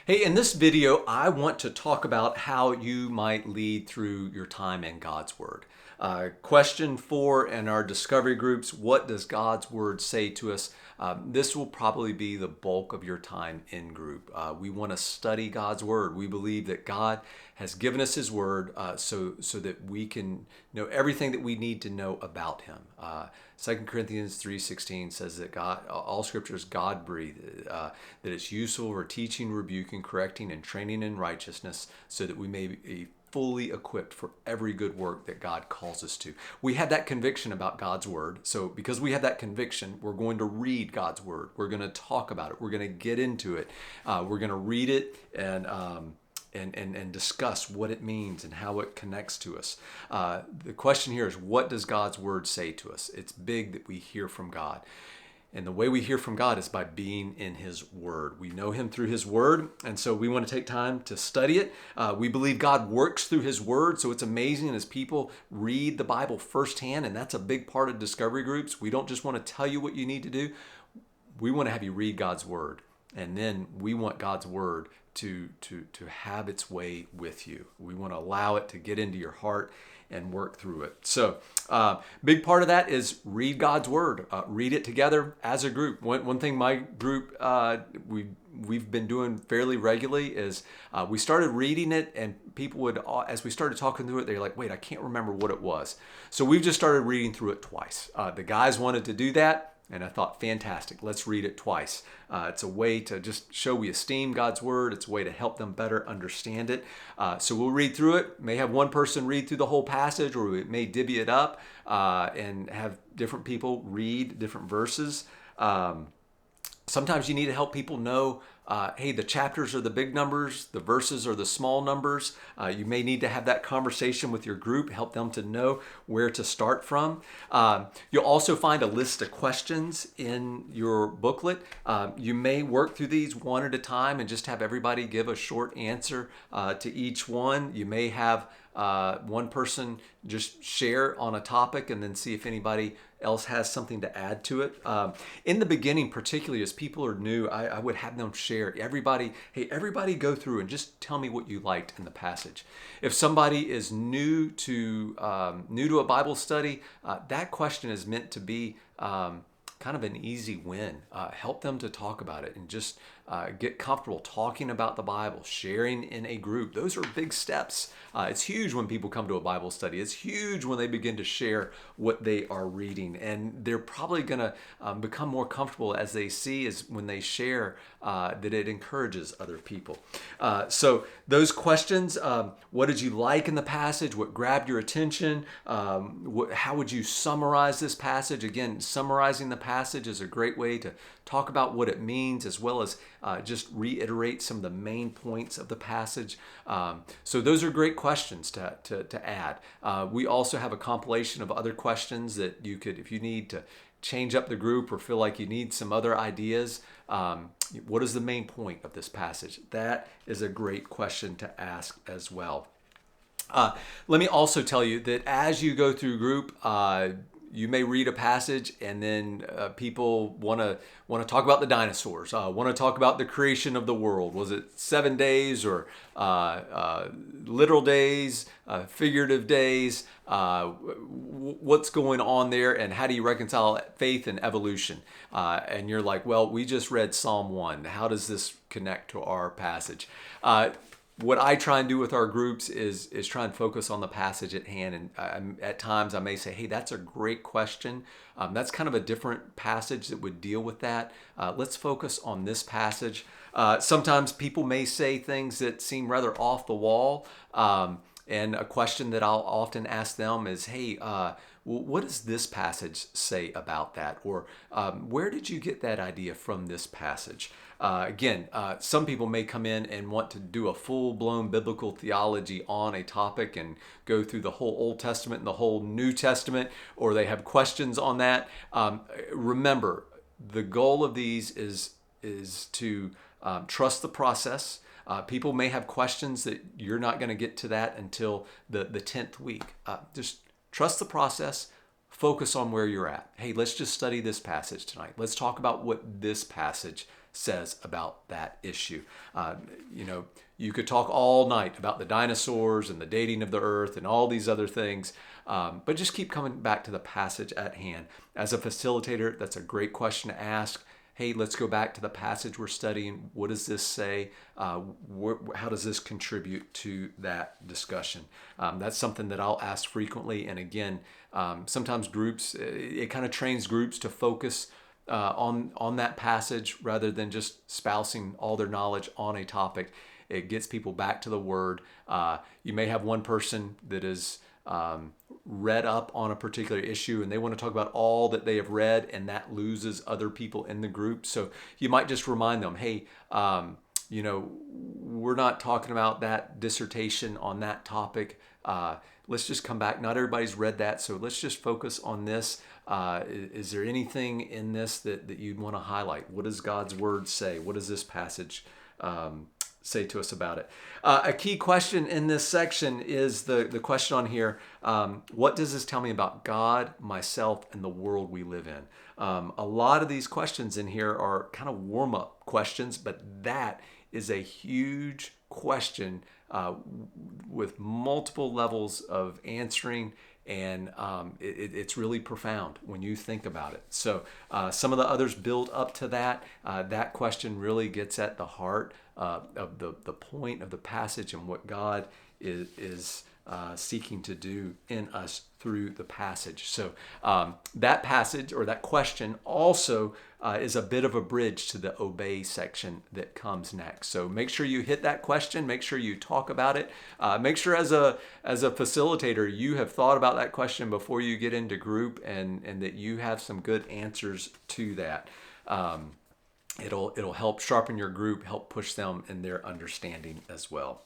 Hey, in this video, I want to talk about how you might lead through your time in God's Word. Question 4 in our discovery groups, what does God's Word say to us? This will probably be the bulk of your time in group. We want to study God's Word. We believe that God has given us His Word so that we can know everything that we need to know about Him. 2 Corinthians 3:16 says that God, all Scripture is God-breathed, that it's useful for teaching, rebuking, correcting, and training in righteousness, so that we may be fully equipped for every good work that God calls us to. We have that conviction about God's Word. So because we have that conviction, we're going to read God's Word. We're going to talk about it. We're going to get into it. We're going to read it and discuss what it means and how it connects to us. The question here is, what does God's Word say to us? It's big that we hear from God. And the way we hear from God is by being in His Word. We know Him through His Word, and so we want to take time to study it. We believe God works through His Word, so it's amazing as people read the Bible firsthand, and that's a big part of discovery groups. We don't just want to tell you what you need to do. We want to have you read God's Word, and then we want God's Word to have its way with you. We want to allow it to get into your heart and work through it. So big part of that is read God's Word. Read it together as a group. One thing my group, we've been doing fairly regularly is we started reading it, and people would, as we started talking through it, they're like, wait, I can't remember what it was. So we've just started reading through it twice. The guys wanted to do that. And I thought, fantastic, let's read it twice. It's a way to just show we esteem God's Word. It's a way to help them better understand it. So we'll read through it. May have one person read through the whole passage, or we may divvy it up and have different people read different verses. Sometimes you need to help people know, hey, the chapters are the big numbers, the verses are the small numbers. You may need to have that conversation with your group, help them to know where to start from. You'll also find a list of questions in your booklet. You may work through these one at a time and just have everybody give a short answer to each one. You may have one person just share on a topic and then see if anybody else has something to add to it. In the beginning, particularly as people are new, I would have them share. Everybody go through and just tell me what you liked in the passage. If somebody is new to a Bible study, that question is meant to be kind of an easy win. Help them to talk about it and just get comfortable talking about the Bible, sharing in a group. Those are big steps. It's huge when people come to a Bible study. It's huge when they begin to share what they are reading. And they're probably going to become more comfortable as they see as when they share that it encourages other people. So those questions, what did you like in the passage? What grabbed your attention? How would you summarize this passage? Again, summarizing the passage is a great way to talk about what it means, as well as just reiterate some of the main points of the passage. So those are great questions to add. We also have a compilation of other questions that you could, if you need to change up the group or feel like you need some other ideas, what is the main point of this passage? That is a great question to ask as well. Let me also tell you that as you go through group, you may read a passage and then people want to talk about the dinosaurs, want to talk about the creation of the world. Was it 7 days or literal days, figurative days? What's going on there, and how do you reconcile faith and evolution? And you're like, well, we just read Psalm 1. How does this connect to our passage? What I try and do with our groups is try and focus on the passage at hand. And at times I may say, hey, that's a great question. That's kind of a different passage that would deal with that. Let's focus on this passage. Sometimes people may say things that seem rather off the wall. And a question that I'll often ask them is, hey, what does this passage say about that? Or where did you get that idea from this passage? Again, some people may come in and want to do a full-blown biblical theology on a topic and go through the whole Old Testament and the whole New Testament, or they have questions on that. Remember, the goal of these is to trust the process. People may have questions that you're not going to get to that until the 10th week. Just trust the process. Focus on where you're at. Hey, let's just study this passage tonight. Let's talk about what this passage says about that issue. You could talk all night about the dinosaurs and the dating of the earth and all these other things, but just keep coming back to the passage at hand. As a facilitator, that's a great question to ask. Hey, let's go back to the passage we're studying. What does this say? How does this contribute to that discussion? That's something that I'll ask frequently. And again, sometimes groups, it kind of trains groups to focus on that passage rather than just spousing all their knowledge on a topic. It gets people back to the Word. You may have one person that is read up on a particular issue and they want to talk about all that they have read, and that loses other people in the group. So you might just remind them, hey, we're not talking about that dissertation on that topic. Let's just come back. Not everybody's read that, so let's just focus on this. Is there anything in this that you'd want to highlight? What does God's Word say? What does this passage say to us about it? A key question in this section is the question on here, what does this tell me about God, myself, and the world we live in? A lot of these questions in here are kind of warm-up questions, but that is a huge question with multiple levels of answering, and it's really profound when you think about it. So some of the others build up to that. That question really gets at the heart of the point of the passage and what God is seeking to do in us through the passage. So that passage or that question also is a bit of a bridge to the obey section that comes next. So make sure you hit that question. Make sure you talk about it. Make sure as a facilitator you have thought about that question before you get into group, and that you have some good answers to that. It'll help sharpen your group, help push them in their understanding as well.